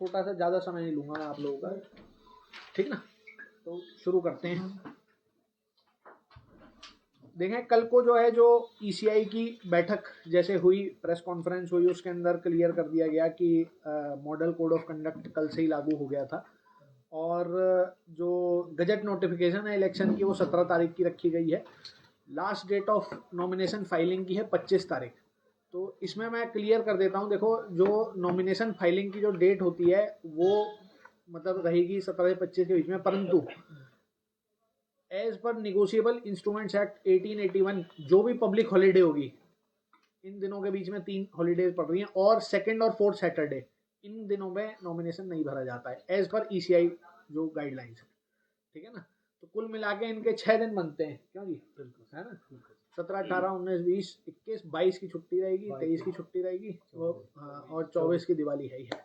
छोटा सा, ज़्यादा समय नहीं लूँगा मैं आप लोगों का, ठीक ना। तो शुरू करते हैं। देखें कल को जो है जो ईसीआई की बैठक जैसे हुई, प्रेस कॉन्फ्रेंस हुई, उसके अंदर क्लियर कर दिया गया कि मॉडल कोड ऑफ कंडक्ट कल से ही लागू हो गया था और जो गजट नोटिफिकेशन है इलेक्शन की वो 17 तारीख की रखी गई है। Last date of nomination filing की है 25 तारीख। तो इसमें मैं क्लियर कर देता हूँ, देखो जो नॉमिनेशन फाइलिंग की जो डेट होती है वो मतलब रहेगी 17 से 25 के बीच में, परंतु as per negotiable instruments act 1881 जो भी पब्लिक हॉलीडे होगी, इन दिनों के बीच में 3 हॉलीडेज पड़ रही हैं और सेकंड और फोर्थ सैटरडे, इन दिनों में नॉमिनेशन नहीं भरा जाता है एज पर ईसीआई जो गाइडलाइंस है, ठीक है ना। तो कुल मिला के इनके 6 दिन बनते हैं, क्यों जी, बिल्कुल है ना। 17, 18, 19, 20, 21, 22 की छुट्टी रहेगी, 23 की छुट्टी रहेगी और 24 की दिवाली है ही है,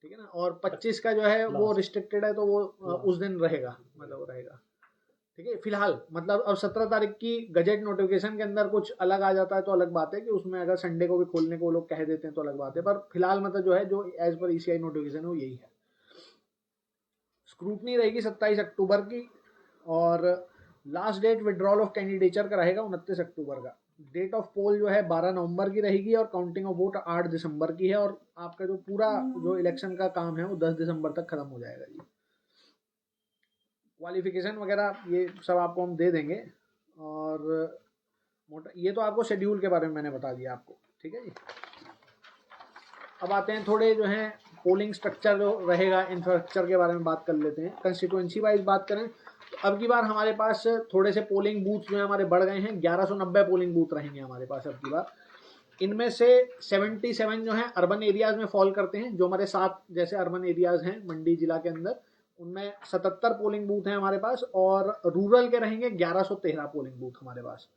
ठीक है ना। और 25 का जो है वो रिस्ट्रिक्टेड है, तो वो उस दिन रहेगा, मतलब वो रहेगा, ठीक है। फिलहाल मतलब अब 17 तारीख की गजट नोटिफिकेशन के अंदर कुछ अलग आ जाता है तो अलग बात है कि उसमें अगर संडे को भी खोलने को लोग कह देते हैं तो अलग बात है, पर फिलहाल मतलब जो है जो एज पर ईसीआई नोटिफिकेशन है वो यही है। स्क्रूटनी रहेगी 27 अक्टूबर की और last date withdrawal of candidature का रहेगा 29 अक्टूबर का। डेट ऑफ पोल जो है 12 नवंबर की रहेगी और काउंटिंग ऑफ वोट 8 दिसंबर की है और आपका जो पूरा जो इलेक्शन का काम है वो 10 दिसंबर तक खत्म हो जाएगा जी। क्वालिफिकेशन वगैरह ये सब आपको हम दे देंगे और मोटा ये तो आपको शेड्यूल के बारे में मैंने बता दिया आपको, ठीक है जी। अब आते हैं थोड़े जो है पोलिंग स्ट्रक्चर जो रहेगा, इंफ्रास्ट्रक्चर के बारे में बात कर लेते हैं। कंस्टिट्यूएंसी वाइज बात करें तो अब की बार हमारे पास थोड़े से पोलिंग बूथ जो है हमारे बढ़ गए हैं, 1190 पोलिंग बूथ रहेंगे हमारे पास अब की बार। इनमें से 77 जो है अर्बन एरियाज में फॉल करते हैं, जो हमारे 7 जैसे अर्बन एरियाज हैं मंडी जिला के अंदर, उनमें 77 पोलिंग बूथ हैं हमारे पास और रूरल के रहेंगे 1113 पोलिंग बूथ हमारे पास।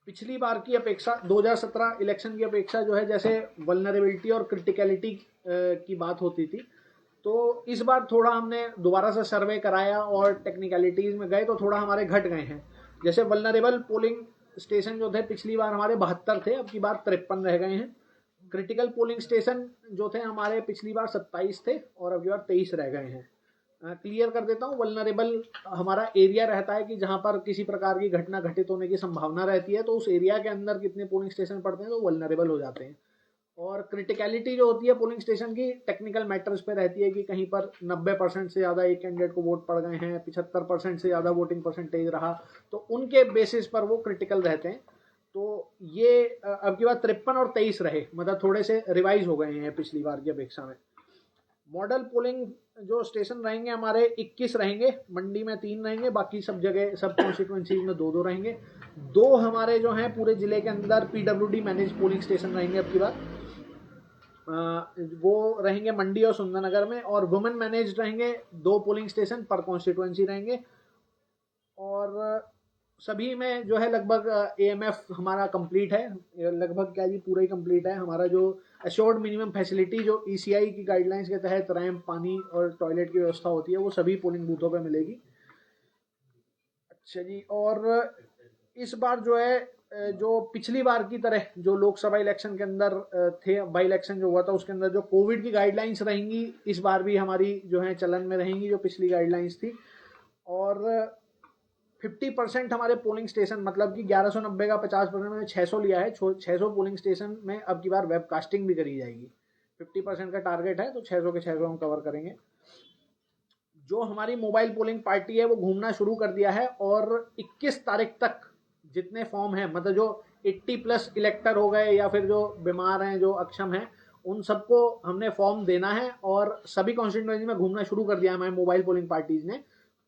पिछली बार की अपेक्षा 2017 इलेक्शन की अपेक्षा जो है जैसे वल्नरेबिलिटी और क्रिटिकलिटी की बात होती थी, तो इस बार थोड़ा हमने दोबारा से सर्वे कराया और टेक्निकलिटीज में गए तो थोड़ा हमारे घट गए हैं। जैसे वल्नरेबल पोलिंग स्टेशन जो थे पिछली बार हमारे 72 थे, अब की बार 53 रह गए हैं। क्रिटिकल पोलिंग स्टेशन जो थे हमारे पिछली बार 27 थे और अब की बार 23 रह गए हैं। क्लियर कर देता हूँ, वल्नरेबल हमारा एरिया रहता है कि जहां पर किसी प्रकार की घटना घटित होने की संभावना रहती है, तो उस एरिया के अंदर कितने पोलिंग स्टेशन पड़ते हैं तो वल्नरेबल हो जाते हैं। और क्रिटिकलिटी जो होती है पोलिंग स्टेशन की टेक्निकल मैटर्स पे रहती है कि कहीं पर 90% से ज़्यादा एक कैंडिडेट को वोट पड़ गए हैं, 75% से ज़्यादा वोटिंग परसेंटेज रहा, तो उनके बेसिस पर वो क्रिटिकल रहते हैं। तो ये अब की बार 53 और 23 रहे, मतलब थोड़े से रिवाइज हो गए हैं पिछली बार की अपेक्षा में। मॉडल पोलिंग जो स्टेशन रहेंगे हमारे 21 रहेंगे, मंडी में 3 रहेंगे, बाकी सब जगह सब कॉन्स्टिट्यूएंसीज में 2-2 रहेंगे। 2 हमारे जो हैं पूरे जिले के अंदर पीडब्ल्यूडी मैनेज पोलिंग स्टेशन रहेंगे अब की बार, वो रहेंगे मंडी और सुंदरनगर में, और वुमेन मैनेज रहेंगे 2 पोलिंग स्टेशन पर कॉन्स्टिट्यूएंसी रहेंगे। और सभी में जो है लगभग एएमएफ हमारा कंप्लीट है, लगभग क्या जी पूरा ही कंप्लीट है। हमारा जो एश्योर्ड मिनिमम फैसिलिटी जो ईसीआई की गाइडलाइंस के तहत रैंप, पानी और टॉयलेट की व्यवस्था होती है वो सभी पोलिंग बूथों पे मिलेगी। अच्छा जी, और इस बार जो है जो पिछली बार की तरह जो लोकसभा इलेक्शन के अंदर थे, बाई इलेक्शन जो हुआ था उसके अंदर जो कोविड की गाइडलाइंस रहेंगी इस बार भी हमारी जो है चलन में रहेंगी, जो पिछली गाइडलाइंस थी। और 50% हमारे पोलिंग स्टेशन, मतलब कि 1190 का 50% में 600 लिया है, 600 पोलिंग स्टेशन में अब की बार वेबकास्टिंग भी करी जाएगी। 50% का टारगेट है तो 600 के 600 हम कवर करेंगे। जो हमारी मोबाइल पोलिंग पार्टी है वो घूमना शुरू कर दिया है और 21 तारीख तक जितने फॉर्म हैं, मतलब जो 80+ इलेक्टर हो गए या फिर जो बीमार हैं, जो अक्षम हैं, उन सबको हमने फॉर्म देना है और सभी कॉन्स्टिट्यूएंसी में घूमना शुरू कर दिया है हमारी मोबाइल पोलिंग पार्टीज ने।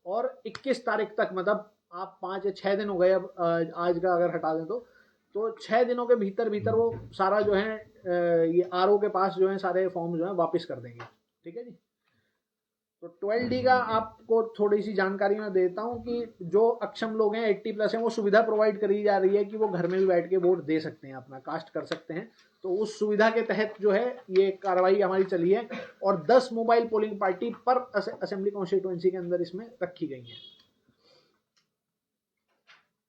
और 21 तारीख तक, मतलब आप 5 या 6 दिन हो गए अब, आज का अगर हटा दें तो 6 दिनों के भीतर भीतर वो सारा जो है ये आरओ के पास जो है सारे फॉर्म जो है वापस कर देंगे, ठीक है जी। तो 12D का आपको थोड़ी सी जानकारी मैं देता हूँ कि जो अक्षम लोग हैं 80+ हैं, वो सुविधा प्रोवाइड करी जा रही है कि वो घर में भी बैठ के वोट दे सकते हैं, अपना कास्ट कर सकते हैं। तो उस सुविधा के तहत जो है ये कार्रवाई हमारी चली है और 10 मोबाइल पोलिंग पार्टी पर असेंबली कॉन्स्टिट्यूएंसी के अंदर इसमें रखी गई है।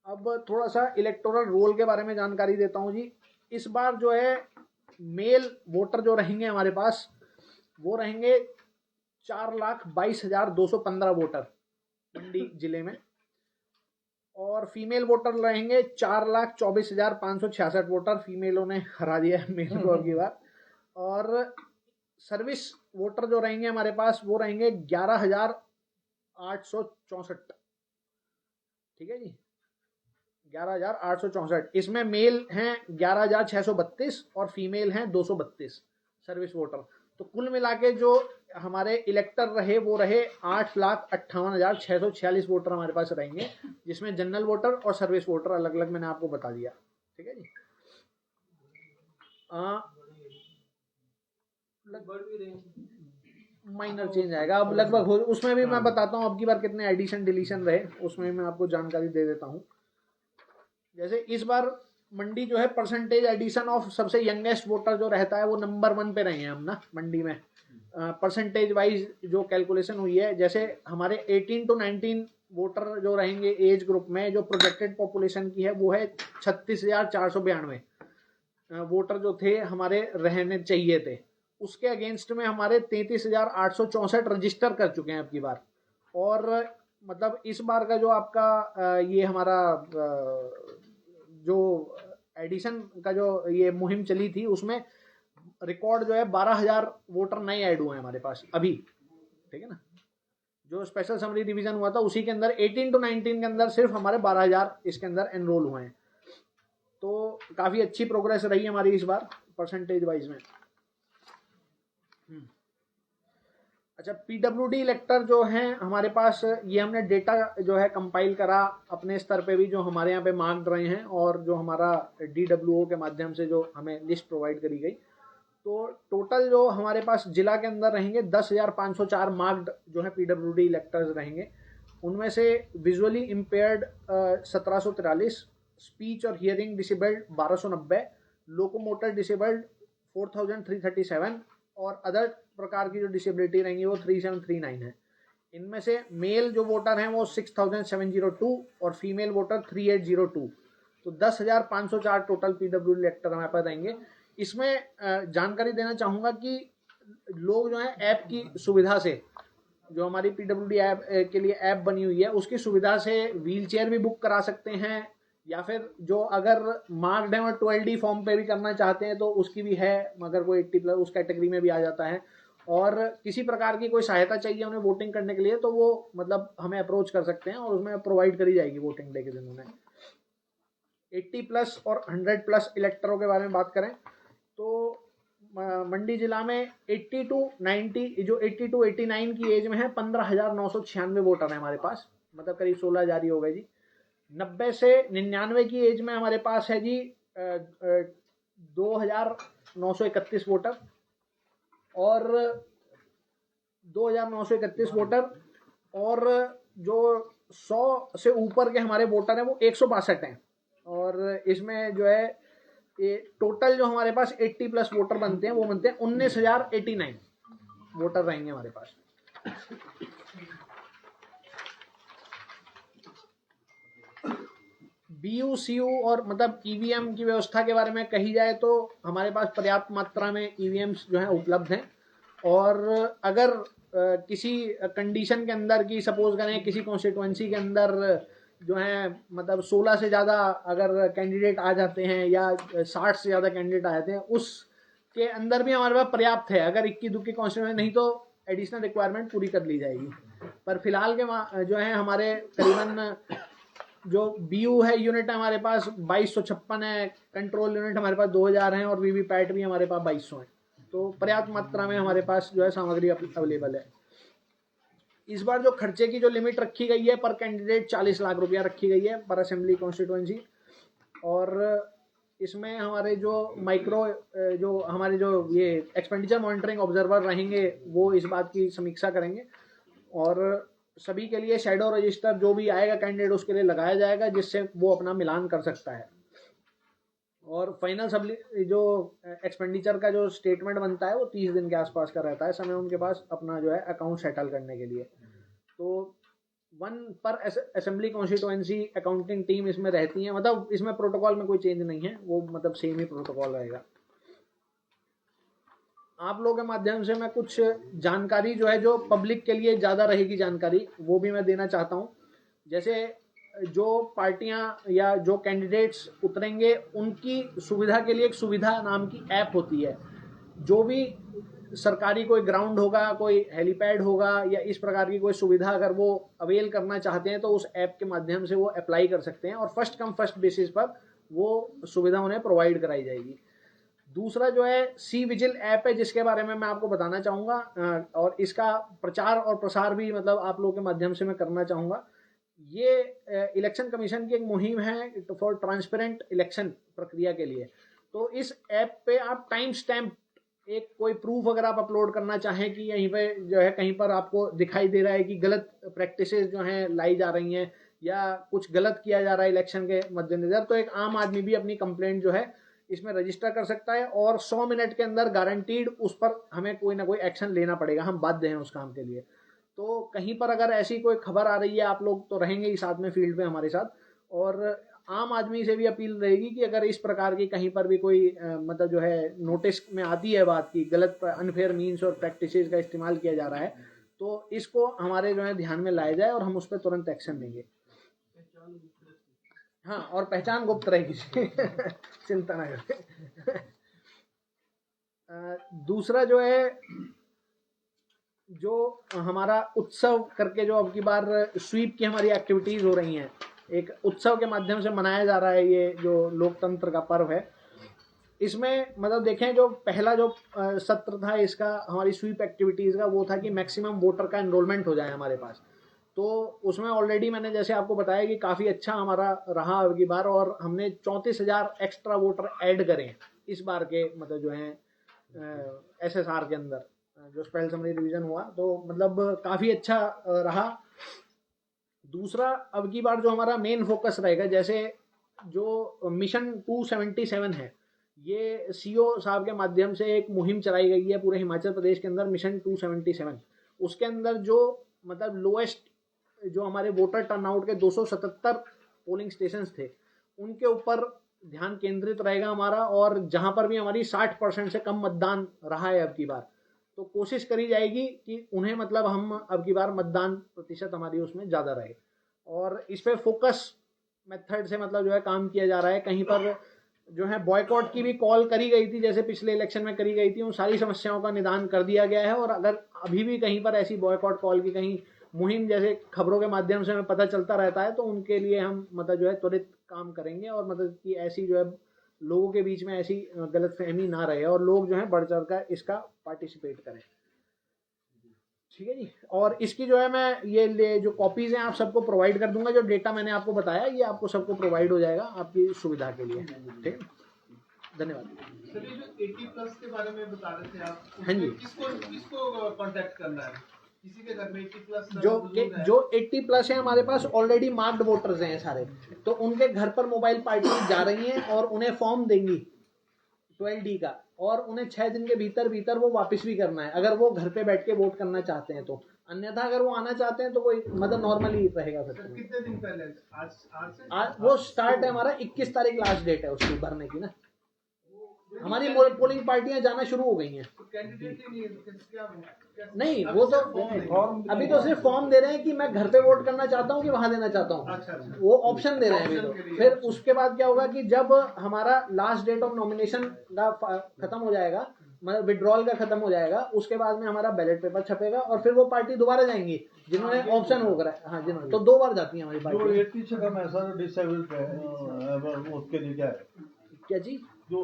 अब थोड़ा सा इलेक्टोरल रोल के बारे में जानकारी देता हूँ जी। इस बार जो है मेल वोटर जो रहेंगे हमारे पास वो रहेंगे 4,22,215 वोटर मंडी जिले में, और फीमेल वोटर रहेंगे 4,24,566 वोटर। फीमेलों ने हरा दिया है मेल को अब की बार। और सर्विस वोटर जो रहेंगे हमारे पास वो रहेंगे 11,864। ठीक है जी, 11,864। इसमें मेल हैं 11,632 और फीमेल हैं 232 सर्विस वोटर। तो कुल मिला के जो हमारे इलेक्टर रहे वो रहे 8,58,646 वोटर हमारे पास रहेंगे, जिसमें जनरल वोटर और सर्विस वोटर अलग अलग मैंने आपको बता दिया। ठीक है जी। माइनर चेंज आएगा अब लगभग उसमें भी मैं बताता हूँ अब की बार कितने एडिशन डिलीशन रहे, उसमें मैं आपको जानकारी दे देता हूँ। जैसे इस बार मंडी जो है परसेंटेज एडिशन ऑफ सबसे यंगेस्ट वोटर जो रहता है वो नंबर 1 पे रहे हैं हम ना मंडी में। परसेंटेज वाइज जो कैलकुलेशन हुई है, जैसे हमारे 18 to 19 वोटर जो रहेंगे एज ग्रुप में, जो प्रोजेक्टेड पॉपुलेशन की है वो है 36,492 वोटर जो थे हमारे रहने चाहिए थे। उसके अगेंस्ट में हमारे 33,864 रजिस्टर कर चुके हैं अब की बार। और मतलब इस बार का जो आपका ये हमारा जो एडिशन का जो ये मुहिम चली थी उसमें रिकॉर्ड जो है 12,000 वोटर नए ऐड हुए हैं हमारे पास अभी। ठीक है ना, जो स्पेशल समरी डिवीजन हुआ था उसी के अंदर 18 to 19 के अंदर सिर्फ हमारे 12,000 इसके अंदर एनरोल हुए हैं। तो काफी अच्छी प्रोग्रेस रही हमारी इस बार परसेंटेज वाइज में। अच्छा, पीडब्ल्यूडी इलेक्टर जो हैं हमारे पास, ये हमने डेटा जो है कंपाइल करा अपने स्तर पे भी, जो हमारे यहाँ पे मार्क्ड रहे हैं और जो हमारा डीडब्ल्यूओ के माध्यम से जो हमें लिस्ट प्रोवाइड करी गई। तो टोटल जो हमारे पास जिला के अंदर रहेंगे 10,504 मार्क्ड जो है पीडब्ल्यूडी इलेक्टर्स रहेंगे। उनमें से विजुअली इम्पेयर्ड 1,743, स्पीच और हियरिंग डिसेबल्ड 1,290, लोकोमोटर डिसेबल्ड 4,337 और अदर प्रकार की जो डिसेबिलिटी रहेंगी वो 3,739 है। इनमें से मेल जो वोटर हैं वो 6,702 और फीमेल वोटर 3,802। तो 10,504 टोटल पीडब्ल्यू इलेक्टर हमारे पास रहेंगे। इसमें जानकारी देना चाहूँगा कि लोग जो है ऐप की सुविधा से, जो हमारी पीडब्ल्यूडी ऐप के लिए ऐप बनी हुई है उसकी सुविधा से व्हील चेयर भी बुक करा सकते हैं, या फिर जो अगर मार्क्ड है और 12D फॉर्म पे भी करना चाहते हैं तो उसकी भी है, मगर वो 80+ उस कैटेगरी में भी आ जाता है। और किसी प्रकार की कोई सहायता चाहिए उन्हें वोटिंग करने के लिए तो वो मतलब हमें अप्रोच कर सकते हैं और उसमें प्रोवाइड करी जाएगी वोटिंग डे के दिन उन्हें। 80+ और 100+ इलेक्टरों के बारे में बात करें तो मंडी जिला में 80 to 90, जो 80 to 89 की एज में है 15,996 वोटर हैं हमारे पास, मतलब करीब 16,000 ही हो गए जी। 90 से 99 की एज में हमारे पास है जी 2,931 वोटर, और 2,931 वोटर, और जो 100 से ऊपर के हमारे वोटर हैं वो 162 हैं। और इसमें जो है ये टोटल जो हमारे पास 80+ वोटर बनते हैं वो बनते हैं 19,089 वोटर रहेंगे हमारे पास। बीयूसीयू और मतलब ईवीएम की व्यवस्था के बारे में कही जाए तो हमारे पास पर्याप्त मात्रा में ईवीएम्स जो है उपलब्ध हैं। और अगर किसी कंडीशन के अंदर की सपोज करें किसी कॉन्स्टिट्यूएंसी के अंदर जो है मतलब 16 से ज़्यादा अगर कैंडिडेट आ जाते हैं या 60 से ज़्यादा कैंडिडेट आ जाते हैं, उसके अंदर भी हमारे पास पर्याप्त है। अगर 21-22 कॉन्स्टिट्यूएंसी नहीं तो एडिशनल रिक्वायरमेंट पूरी कर ली जाएगी। पर फिलहाल के जो है हमारे करीबन जो बीयू है यूनिट हमारे पास 2,256 है, कंट्रोल यूनिट हमारे पास 2,000 हैं और वीवीपैट भी हमारे पास 2,200 हैं। तो पर्याप्त मात्रा में हमारे पास जो है सामग्री अवेलेबल है। इस बार जो खर्चे की जो लिमिट रखी गई है पर कैंडिडेट 40 लाख रुपया रखी गई है पर असेंबली कॉन्स्टिट्यूएंसी। और इसमें हमारे जो माइक्रो जो हमारे जो ये एक्सपेंडिचर मॉनिटरिंग ऑब्जर्वर रहेंगे वो इस बात की समीक्षा करेंगे, और सभी के लिए शैडो रजिस्टर जो भी आएगा कैंडिडेट उसके लिए लगाया जाएगा जिससे वो अपना मिलान कर सकता है। और फाइनल सब जो एक्सपेंडिचर का जो स्टेटमेंट बनता है वो 30 दिन के आसपास का रहता है समय उनके पास अपना जो है अकाउंट सेटल करने के लिए। तो 1 पर असेंबली कॉन्स्टिट्यूएंसी अकाउंटिंग टीम इसमें रहती है, मतलब इसमें प्रोटोकॉल में कोई चेंज नहीं है, वो मतलब सेम ही प्रोटोकॉल रहेगा। आप लोगों के माध्यम से मैं कुछ जानकारी जो है, जो पब्लिक के लिए ज़्यादा रहेगी जानकारी, वो भी मैं देना चाहता हूँ। जैसे जो पार्टियां या जो कैंडिडेट्स उतरेंगे, उनकी सुविधा के लिए एक सुविधा नाम की ऐप होती है। जो भी सरकारी कोई ग्राउंड होगा, कोई हेलीपैड होगा या इस प्रकार की कोई सुविधा अगर वो अवेल करना चाहते हैं तो उस ऐप के माध्यम से वो अप्लाई कर सकते हैं और फर्स्ट कम फर्स्ट बेसिस पर वो सुविधा उन्हें प्रोवाइड कराई जाएगी। दूसरा जो है सी विजिल ऐप है, जिसके बारे में मैं आपको बताना चाहूँगा और इसका प्रचार और प्रसार भी मतलब आप लोगों के माध्यम से मैं करना चाहूँगा। ये इलेक्शन कमीशन की एक मुहिम है फॉर ट्रांसपेरेंट इलेक्शन प्रक्रिया के लिए। तो इस ऐप पे आप टाइम स्टैम्प एक कोई प्रूफ अगर आप अपलोड करना चाहें कि यहीं पे जो है कहीं पर आपको दिखाई दे रहा है कि गलत प्रैक्टिसेस जो हैं लाई जा रही हैं या कुछ गलत किया जा रहा है इलेक्शन के मद्देनजर, तो एक आम आदमी भी अपनी कंप्लेंट जो है इसमें रजिस्टर कर सकता है और 100 मिनट के अंदर गारंटीड उस पर हमें कोई ना कोई एक्शन लेना पड़ेगा, हम बाध्य हैं उस काम के लिए। तो कहीं पर अगर ऐसी कोई खबर आ रही है, आप लोग तो रहेंगे ही साथ में फील्ड में हमारे साथ, और आम आदमी से भी अपील रहेगी कि अगर इस प्रकार की कहीं पर भी कोई मतलब जो है नोटिस में आती है बात की गलत अनफेयर मीन्स और प्रैक्टिसेस का इस्तेमाल किया जा रहा है, तो इसको हमारे जो है ध्यान में लाया जाए और हम उस पर तुरंत एक्शन लेंगे। हाँ, और पहचान गुप्त रहेगी चिंता ना करें। दूसरा जो है, जो हमारा उत्सव करके जो अब की बार स्वीप की हमारी एक्टिविटीज हो रही हैं, एक उत्सव के माध्यम से मनाया जा रहा है ये जो लोकतंत्र का पर्व है। इसमें मतलब देखें, जो पहला जो सत्र था इसका हमारी स्वीप एक्टिविटीज का, वो था कि मैक्सिमम वोटर का एनरोलमेंट हो जाए हमारे पास। तो उसमें ऑलरेडी मैंने जैसे आपको बताया कि काफ़ी अच्छा हमारा रहा अब की बार, और हमने 34,000 एक्स्ट्रा वोटर ऐड करे इस बार के मतलब जो है SSR के अंदर जो स्पेशल समरी रिवीजन हुआ, तो मतलब काफ़ी अच्छा रहा। दूसरा, अब की बार जो हमारा मेन फोकस रहेगा, जैसे जो मिशन 277 है, ये CO साहब के माध्यम से एक मुहिम चलाई गई है पूरे हिमाचल प्रदेश के अंदर, मिशन 277। उसके अंदर जो मतलब लोएस्ट जो हमारे वोटर टर्नआउट के 277 पोलिंग स्टेशंस थे, उनके ऊपर ध्यान केंद्रित रहेगा हमारा, और जहां पर भी हमारी 60% से कम मतदान रहा है अब की बार, तो कोशिश करी जाएगी कि उन्हें मतलब हम अब की बार मतदान प्रतिशत हमारी उसमें ज़्यादा रहे। और इस पर फोकस मेथड से मतलब जो है काम किया जा रहा है। कहीं पर जो है बॉयकॉट की भी कॉल करी गई थी, जैसे पिछले इलेक्शन में करी गई थी, उन सारी समस्याओं का निदान कर दिया गया है। और अगर अभी भी कहीं पर ऐसी बॉयकॉट कॉल की कहीं मुहिम जैसे खबरों के माध्यम से हमें पता चलता रहता है, तो उनके लिए हम मतलब जो है त्वरित काम करेंगे, और मतलब कि ऐसी जो है लोगों के बीच में ऐसी गलतफहमी ना रहे और लोग जो है बढ़ चढ़ कर इसका पार्टिसिपेट करें। ठीक है जी। और इसकी जो है मैं ये जो कॉपीज हैं आप सबको प्रोवाइड कर दूंगा। जो डेटा मैंने आपको बताया ये आपको सबको प्रोवाइड हो जाएगा आपकी सुविधा के लिए। ठीक है, धन्यवाद। सर, ये जो 80+ के बारे में बता रहे थे आप, हाँ जी, किसको कांटेक्ट करना है? किसी के घर में 80+ जो 80+ है, हमारे पास ऑलरेडी मार्क्ड वोटर्स हैं सारे, तो उनके घर पर मोबाइल पार्टी जा रही हैं और उन्हें फॉर्म देंगी 12D का, और उन्हें 6 दिन के भीतर भीतर वो वापस भी करना है अगर वो घर पे बैठ के वोट करना चाहते हैं तो। अन्यथा अगर वो आना चाहते हैं तो कोई मतलब नॉर्मली रहेगा। फिर कितने दिन पहले? आज वो स्टार्ट है हमारा 21 तारीख लास्ट डेट है उसकी भरने की ना। हमारी पोलिंग पार्टियां जाना शुरू हो गई हैं। कैंडिडेट ही नहीं है तो क्या नहीं, वो तो अभी तो सिर्फ फॉर्म दे रहे हैं कि मैं घर पे वोट करना चाहता हूँ कि वहां देना चाहता हूँ। अच्छा। वो ऑप्शन दे रहे हैं अभी तो। फिर उसके बाद क्या होगा कि जब हमारा लास्ट डेट ऑफ नॉमिनेशन का खत्म हो जाएगा, मतलब विड्रॉल का खत्म हो जाएगा, उसके बाद में हमारा बैलेट पेपर छपेगा और फिर वो पार्टी दोबारा जाएंगी जिन्होंने ऑप्शन हो करा है। हाँ, जिन्होंने तो 2 बार जाती है हमारी पार्टी। 80 से कम ऐसा डिसेबल्ड है उसके लिए क्या है? क्या चीज? जो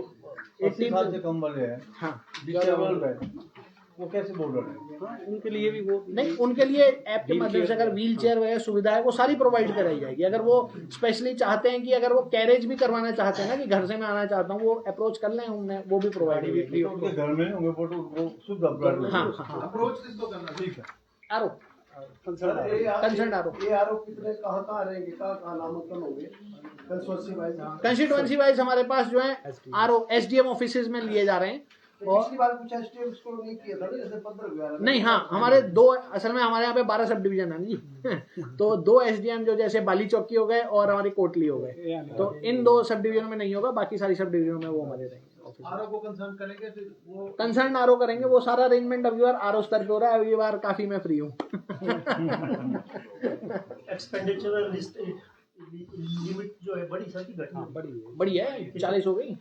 80 साल से कम वाले हैं, हाँ, डिसेबल्ड है, वो कैसे बोल रहे हैं? उनके लिए भी वो नहीं, उनके लिए ऐप के माध्यम से अगर व्हील चेयर वगैरह सुविधा है वो सारी प्रोवाइड कराई जाएगी। अगर वो स्पेशली चाहते हैं कि अगर वो कैरेज भी करवाना चाहते हैं ना कि घर से मैं आना चाहता हूँ, वो अप्रोच कर लें, उनने वो भी प्रोवाइड होगी। उनके घर में होंगे फोटो, वो शुद्ध अपराध। हाँ, अप्रोच किसको करना? ठीक है। आरोप कंसर्न आरोप ये आरोप कितने कहाँ रहेंगे, कहाँ नामांकन होंगे? कंस्टिट्यूएंसी वाइज हमारे पास जो है SDM ऑफिसेज में लिए जा रहे हैं। और पिछली बार कुछ SDM को नहीं किया था जैसे 15 नहीं, हाँ, हमारे 2 असल में हमारे यहाँ पे 12 सब डिवीजन है जी। तो 2 SDM जो जैसे बाली चौकी हो गए और हमारी कोटली हो गए, तो इन 2 सब डिवीजन में नहीं होगा, बाकी सारी सब डिवीजन में वो हमारे रहेंगे। आरओ को कंसर्न करेंगे फिर वो कंसर्न आरओ करेंगे, वो सारा अरेंजमेंट अब बार आरओ स्तर पे हो रहा है। अब ये बार काफी मैं फ्री हूँ। एक्सपेंडिचर लिस्ट लिमिट जो है बड़ी सा की घटी बड़ी है, 40 हो गई।